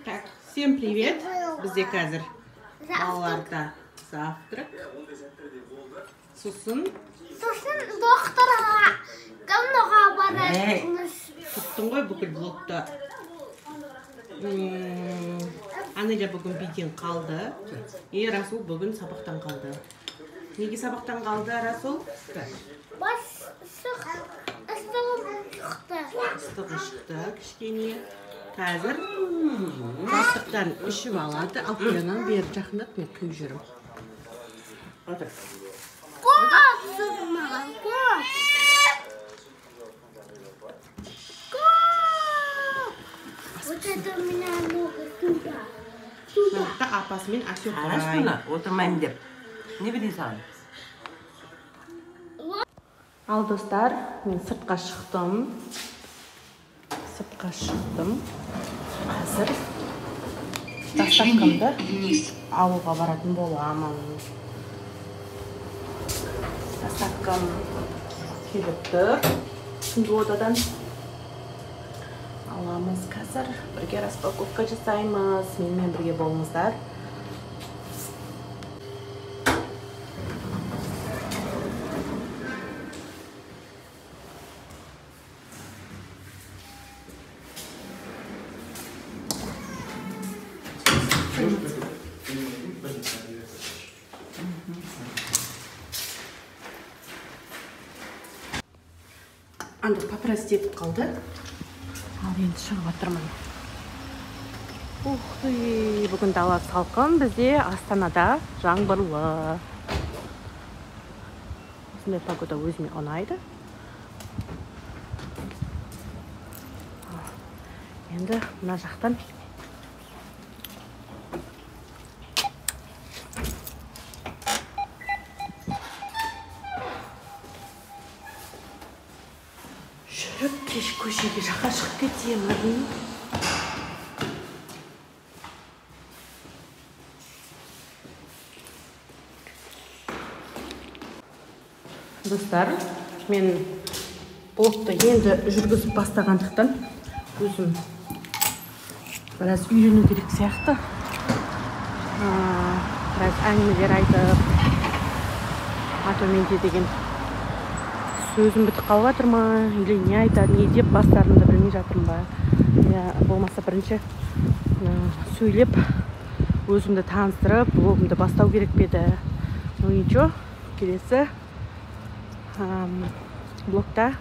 Так, всем привет! Бізде қазір балаларда завтрак. Сосын доктора кімноға барамыз? Тұттың ғой бүкіл блокта. Анеля бүгін биден қалды. Расул бүгін сабақтан қалды. Неге сабақтан қалды, Расул? Ыстығы шықты кішкене. Қазір завтраktан ішіп алады. Ал қоянан бері жақындап мен күйіп жүрім. Отыр. Көп сұрмаған, көп. Вот это у меня много туда. Сондықта апасымен Асю қарай. Отырмайын деп. Не білесің? Ал достар, мен сыртқа шықтым. Қазір доставкамды алуға баратын боламын. Доставкам келіп тұр. Түнгі одадан аламыз қазір. Бірге распаковка жасаймыз. Менімен бірге болыңыздар. Анда папирос етіп қалды. Ал енді шығып отырмын. Бүгін дала салқын, бізде Астанада жаңбырлы. Осындай погода өзіме ұнайды. Енді мына жақтан кеш көшеге жаққа шығып кетемін. Достар, мен блогты енді жүргізіп бастағандықтан өзім біраз үйрену керек сияқты. Біраз әңгімелер айтып, атоменде деген сөзім бітіп қалып жатыр ма, или не айтады, не деп бастарымды білмей жатырмын ба. Болмаса бірінші сөйлеп, өзімді таныстырып, блогымды бастау керек беді. Ну ничего, келесі блогта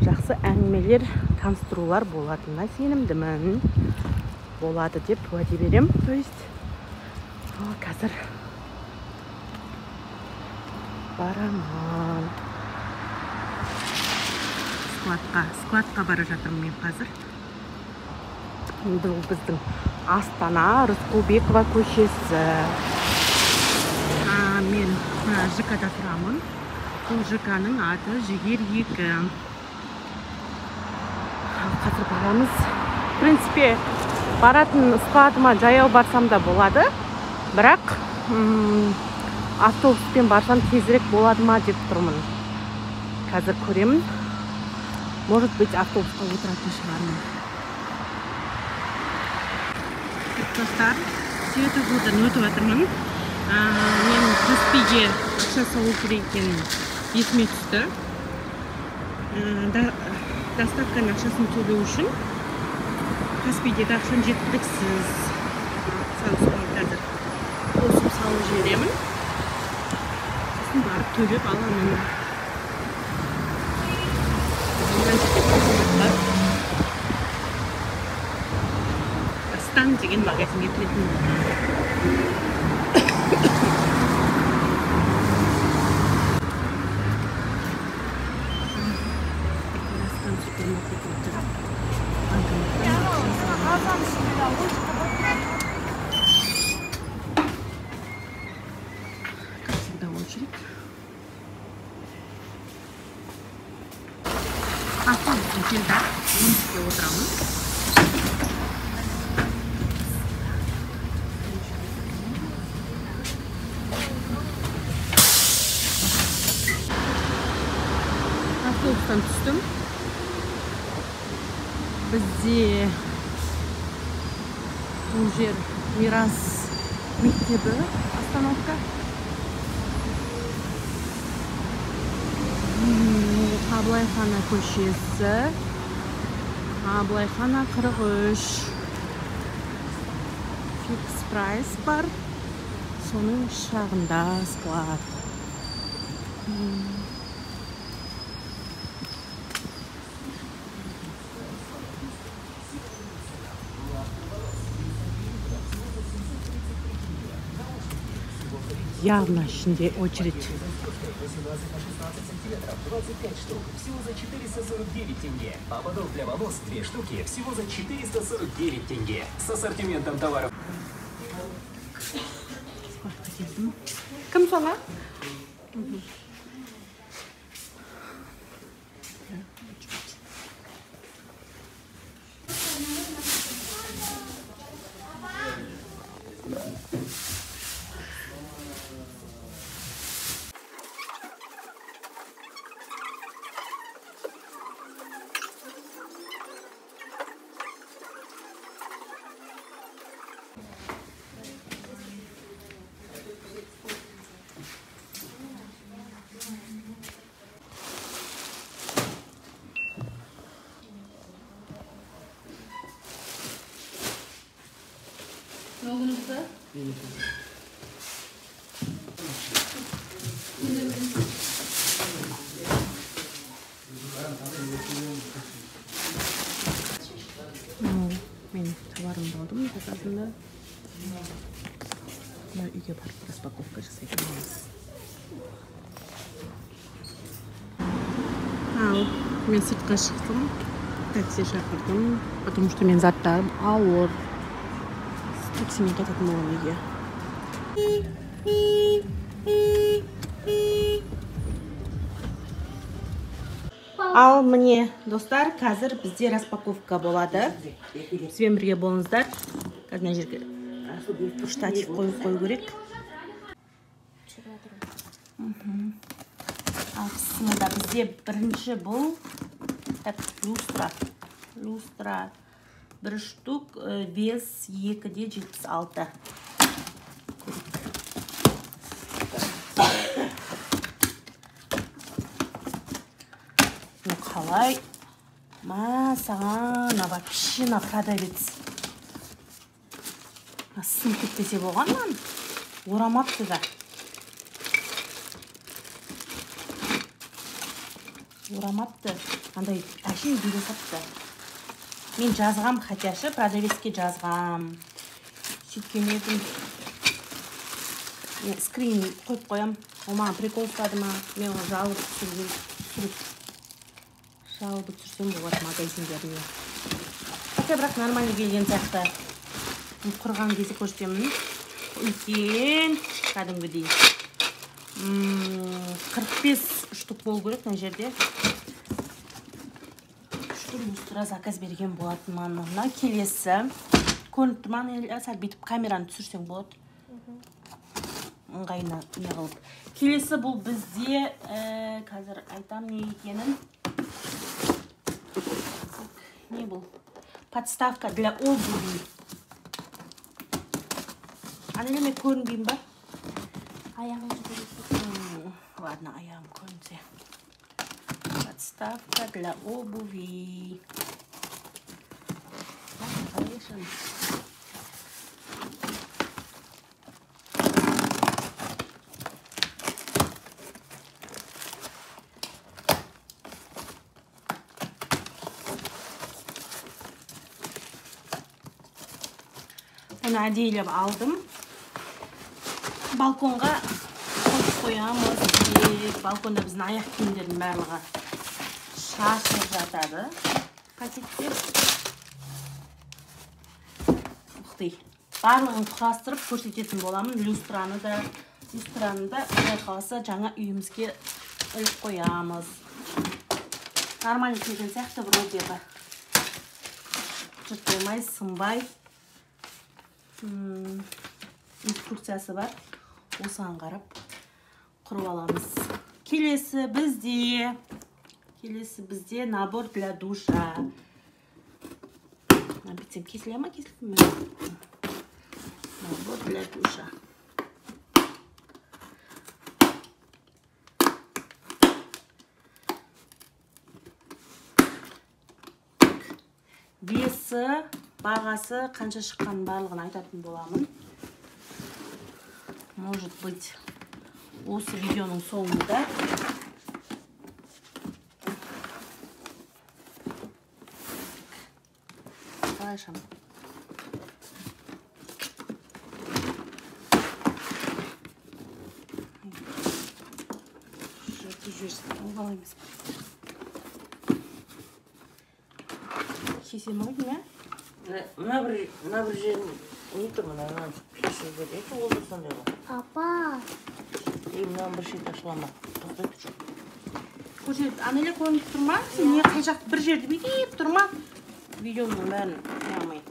жақсы әңгімелер, таныстырулар болатынына сенімдімін. Болады деп уәде берем. То есть қазір барамын. Складқа бара жатырмын мен қазір. Бұл біздің Астана Рысқұлбекова көшесі. Мен ЖК-да тұрамын. Бұл ЖК-ның аты Жігер 2. Қазір барамыз. В принципе, баратын складыма жаяу барсам да болады. Бірақ автобуспен барсам тезірек болады ма деп тұрмын. Қазір көремін. Может быть, автобусқа отыратын шығармын. Достар, светофордан өтіп жатырмын. Мен Каспийге ақша салу керек екенін есіме түсті. Доставканың ақшасын төлеу үшін Каспийдегі ақшам жеткіліксіз. Сосын қазір қосып салып жіберемін. Сосын барып төлеп аламын. Стан деген магазинге кіретін. Стан супермаркетке тұрып. Как всегда очередь. Автобуспен келді. 11-ге отырамын. Автобустан түстім. бізде бұл жер Мирас мектебі остановка. Абылайхана көшесі. Абылайхана 43. Фикс прайс бар. Соның шағында склад. Явно ішінде очередь. 25 штук, всего за 449 тенге. А подол для волос 2 штуки, всего за 449 тенге. С ассортиментом товаров. Кім соңа? Yolunuzda? Мен товарымды алдым заказында. Үйге барып распаковка жасайтын боламыз. Мен сыртқа шықтым, такси шақырдым, потому что мен заттарым ауыр. Таксимен қайтатын боламын үйге. Ал міне достар, қазір бізде распаковка болады. Бізбен бірге болыңыздар. Қазір мына жерге штатив қою керек. Ал қысымында бізде бірінші бұл люстра. Бір штук, вес 2,76. Қалай? Саған вообще на продавец. Сын кетпесе болғаннан орамапты да. Орамапты. Андай әшін бүйде сапты. Мен жазғам, хотяшы продавецке жазғам. Сөйткен едім. Скрин қойып қоям. Ол маған прикол ұстады ма? Мен оны жалып түсірсем болады магазиндеріне. Хотя бірақ нормально келген сияқты. Құрған кезде көрсетемін. Үлкен кәдімгідей. 45 штук болу керек мына жерде. Люстра заказ берген болатын мана. Келесі көрініп тұрман, сәл бетіп камераны түсірсең болады. Ыңғайына не қылып. Келесі бұл бізде, қазір айтам не екенін. Не бұл? Подставка для обуви. Анелеме көрінбейм ба? Аяғым көрінбейм. Ладно, аяғым көрінсе. Подставка для обуви. Оны әдейілеп алдым. Балконға қоямыз. Балконда біздің аяқ киімдердің барлығы шашылып жатады. Пакеттер. Барлығын құрастырып көрсететін боламын. Люстраны да құдай қаласа жаңа үйімізге іліп қоямыз. Нормально келген сияқты вроде бы. Жыртылмай, сынбай. Инструкциясы бар. Осыған қарап құрып аламыз. Келесі бізде набор для душа. Бітсем кесіле ма, кесілме? бағасы қанша шыққанын барлығын айтатын боламын. Может быть, осы видеоның соңында. Қалайшам. Алғалаймыз. Кесем ойдың, ә? Мына бір жерін не тұр мұна, пеші бір еті олды сондай ғой. Папа. Мынан бір шет ашылама. Тоқтай тұр. Көрсет, анеле көрініп тұрма? Сен не қай жақты бір жерді бекейіп тұрма? Видеоның бәрін қиямай.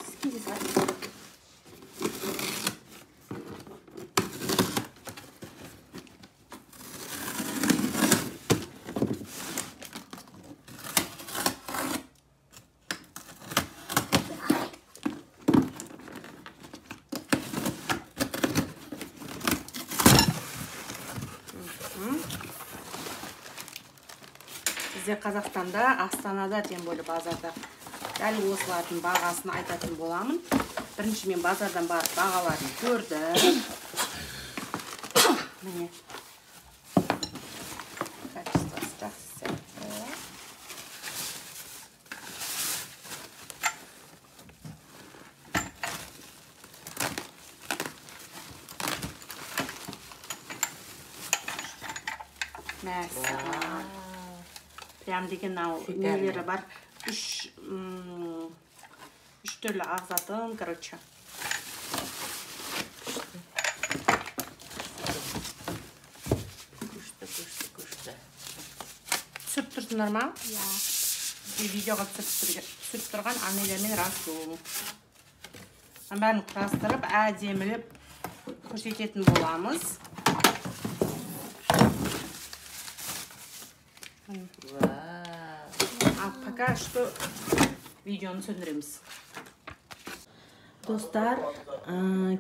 Сіз кезесі бар. Бізде Қазақстанда, Астанада, тем более базарда дәл осылардың бағасын айтатын боламын. Бірінші мен базардан барып бағаларын көрдім. Міне. Качествосы жақсы. Мәссаған. Прям деген нелері бар. Үш түрлі ағзатын, короче. Күшті. Түсіп тұрсыңдар ма? Я. Видеоға түсіп тұрған анелермен расу. Бәрін құрастырып, әдеміліп көрсететін боламыз. А пока что видеоны сөндіреміз. Достар,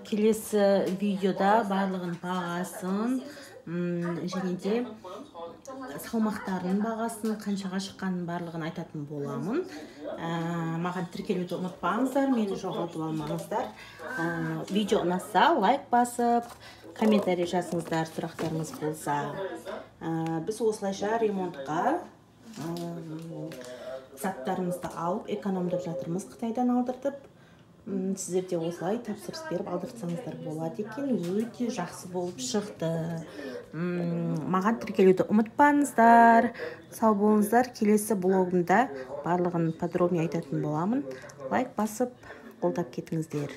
келесі видеода барлығын бағасын және де салмақтарының бағасын, қаншаға шыққанын барлығын айтатын боламын. Маған тіркелуді ұмытпаңыздар, мені жоғалтып алмаңыздар. Видео ұнаса, лайк басып, комментарий жазыңыздар, сұрақтарыңыз болса. Біз осылайша ремонтқа заттарымызды алып, экономдып жатырмыз, Қытайдан алдыртып. Сіздер де осылай тапсырыс беріп алдыртсаңыздар болады екен. Өте жақсы болып шықты. Маған тіркелуді ұмытпаңыздар. Сау болыңыздар. Келесі блогымда барлығын подробный айтатын боламын. Лайк басып, қолдап кетіңіздер.